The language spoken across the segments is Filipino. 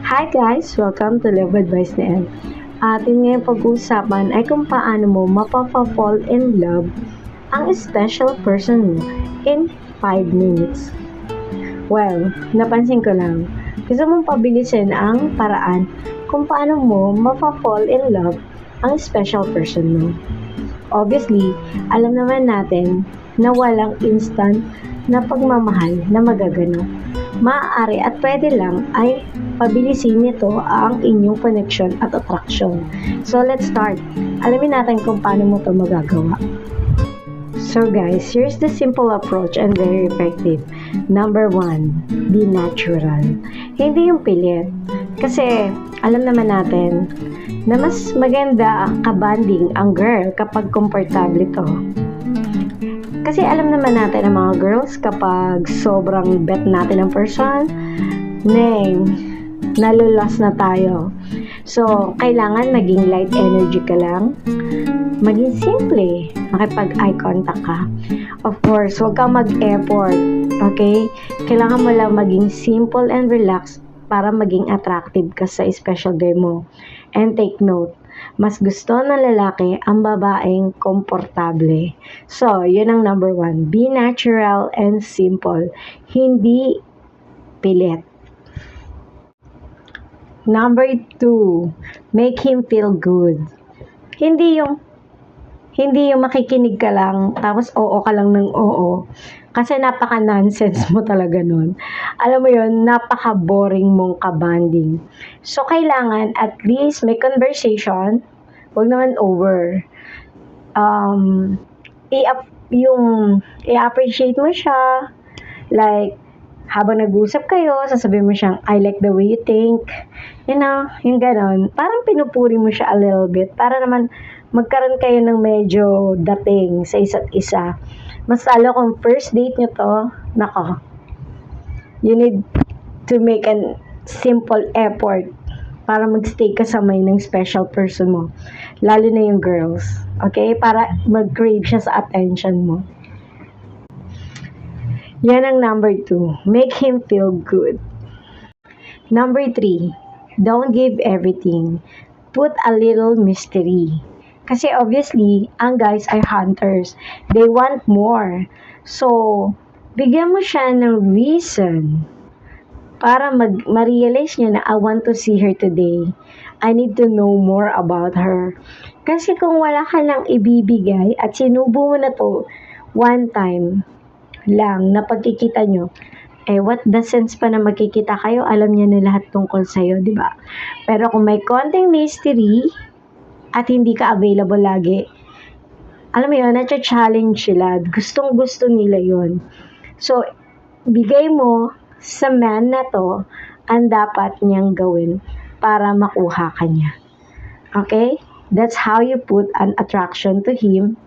Hi guys! Welcome to Love Advice ni Elle. Atin ngayong pag-uusapan ay kung paano mo mapapa-fall in love ang special person mo in 5 minutes. Well, napansin ko lang, gusto mong pabilisin ang paraan kung paano mo mapapa-fall in love ang special person mo. Obviously, alam naman natin na walang instant na pagmamahal na magaganap. Maaari at pwede lang ay pabilisin nito ang inyong connection at attraction. So, let's start. Alamin natin kung paano mo ito magagawa. So guys, here's the simple approach and very effective. Number 1, be natural. Hindi yung pilit. Kasi, alam naman natin na mas maganda ka-bonding ang girl kapag komportable ito. Kasi alam naman natin ang mga girls kapag sobrang bet natin ang person, nalulas na tayo. So, kailangan maging light energy ka lang, maging simple, makipag-eye contact ka. Of course, huwag kang mag-effort, okay? Kailangan mo lang maging simple and relaxed para maging attractive ka sa special guy mo. And take note, mas gusto ng lalaki ang babaeng komportable. So, yun ang number 1. Be natural and simple. Hindi pilit. Number 2, make him feel good. Hindi yung makikinig ka lang, tapos oo ka lang ng oo. Kasi napaka-nonsense mo talaga nun. Alam mo yun, napaka-boring mong kabanding. So, kailangan at least may conversation, huwag naman over. I-appreciate mo siya. Like, habang nag-usap kayo, sasabihin mo siyang, I like the way you think. You know, yung ganon. Parang pinupuri mo siya a little bit. Para naman magkaroon kayo ng medyo dating sa isa't isa. Mas lalo kung first date nyo to, nako, you need to make a simple effort para magstay kasama ng special person mo. Lalo na yung girls. Okay? Para mag-crave siya sa attention mo. Yan ang number 2. Make him feel good. Number 3. Don't give everything. Put a little mystery. Kasi obviously, ang guys ay hunters. They want more. So, bigyan mo siya ng reason para ma-realize niya na I want to see her today. I need to know more about her. Kasi kung wala ka lang ibibigay at sinubo mo na to one time lang na pagkikita nyo, what the sense pa na magkikita kayo, alam niya na lahat tungkol sa'yo, di ba? Pero kung may konting mystery, at hindi ka available lagi, alam mo yun, na-challenge sila. Gustong-gusto nila yun. So, bigay mo sa man na to ang dapat niyang gawin para makuha ka niya. Okay? That's how you put an attraction to him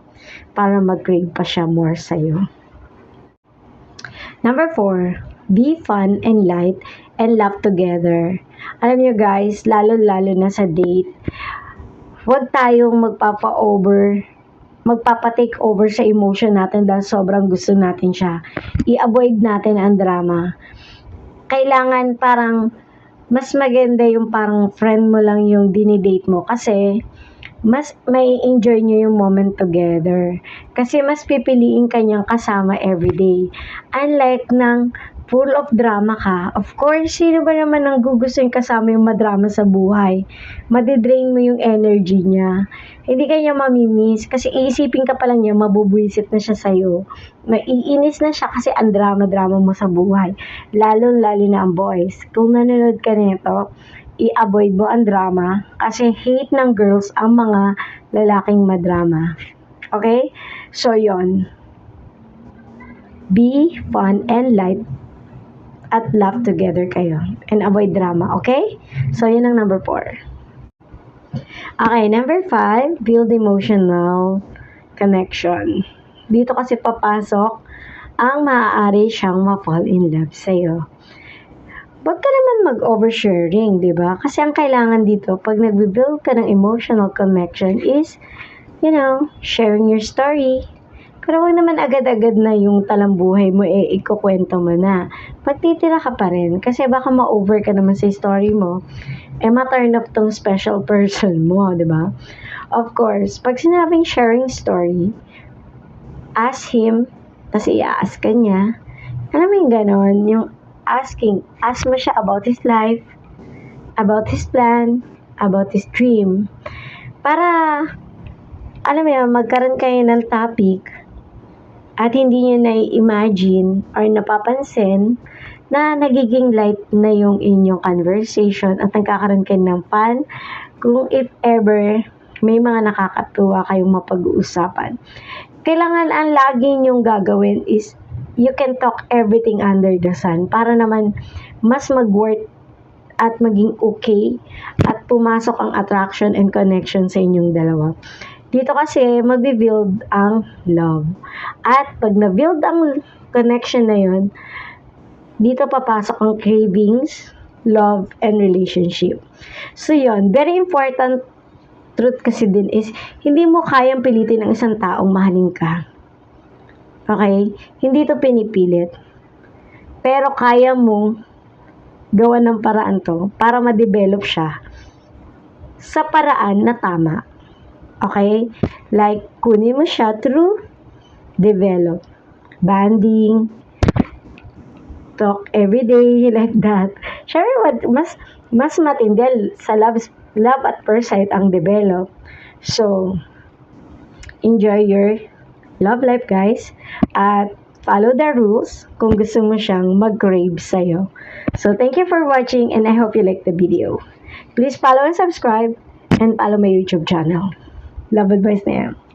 para mag-crave pa siya more sa'yo. Number 4, be fun and light and laugh together. Alam niyo guys, lalo-lalo na sa date, huwag tayong magpapa-take over sa emotion natin dahil sobrang gusto natin siya. I-avoid natin ang drama. Kailangan parang mas maganda yung parang friend mo lang yung dinidate mo kasi mas may enjoy nyo yung moment together. Kasi mas pipiliin kanyang kasama everyday. Unlike ng full of drama ka, of course, sino ba naman ang gugustuhin kasama yung madrama sa buhay? Madidrain mo yung energy niya. Hindi kanya mamimiss kasi iisipin ka pa lang niya, mabubuisit na siya sa'yo. Maiinis na siya kasi ang drama-drama mo sa buhay. Lalo-lalo na ang boys. Kung nanonood ka nito, i-avoid mo ang drama kasi hate ng girls ang mga lalaking madrama. Okay? So, yon. Be fun and light at laugh together kayo and avoid drama, okay? So, yun ang number 4. Okay, number 5, build emotional connection. Dito kasi papasok ang maaari siyang ma-fall in love sa'yo. Huwag ka naman mag-oversharing, di ba? Kasi ang kailangan dito, pag nag-build ka ng emotional connection is, sharing your story. Pero wag naman agad-agad na yung talambuhay mo, ikukwento mo na. Magtitira ka pa rin. Kasi baka ma-over ka naman sa story mo. Ma-turn up tong special person mo, di ba? Of course, pag sinabing sharing story, ask him, tapos i-ask ka niya. Alam mo yung ganon, yung ask mo siya about his life, about his plan, about his dream. Para, alam mo yun, magkaroon kayo ng topic at hindi nyo na-imagine or napapansin na nagiging light na yung inyong conversation at nagkakaroon kayo ng fun kung if ever may mga nakakatuwa kayong mapag-uusapan. Kailangan ang lagi nyong gagawin is you can talk everything under the sun para naman mas mag-work at maging okay at pumasok ang attraction and connection sa inyong dalawa. Dito kasi magbi-build ang love. At pag na-build ang connection na yun, dito papasok ang cravings, love, and relationship. So yun, very important truth kasi din is, hindi mo kayang pilitin ng isang taong mahalin ka. Okay? Hindi to pinipilit. Pero kaya mong gawa ng paraan to para ma-develop siya sa paraan na tama. Okay? Like, kunin mo siya through develop. Banding, talk every day, like that. Siyempre, mas matindi sa love at first sight ang develop. So, enjoy your love life, guys. At follow the rules kung gusto mo siyang mag-crave sa'yo. So, thank you for watching and I hope you like the video. Please follow and subscribe and follow my YouTube channel. Love advice na yan.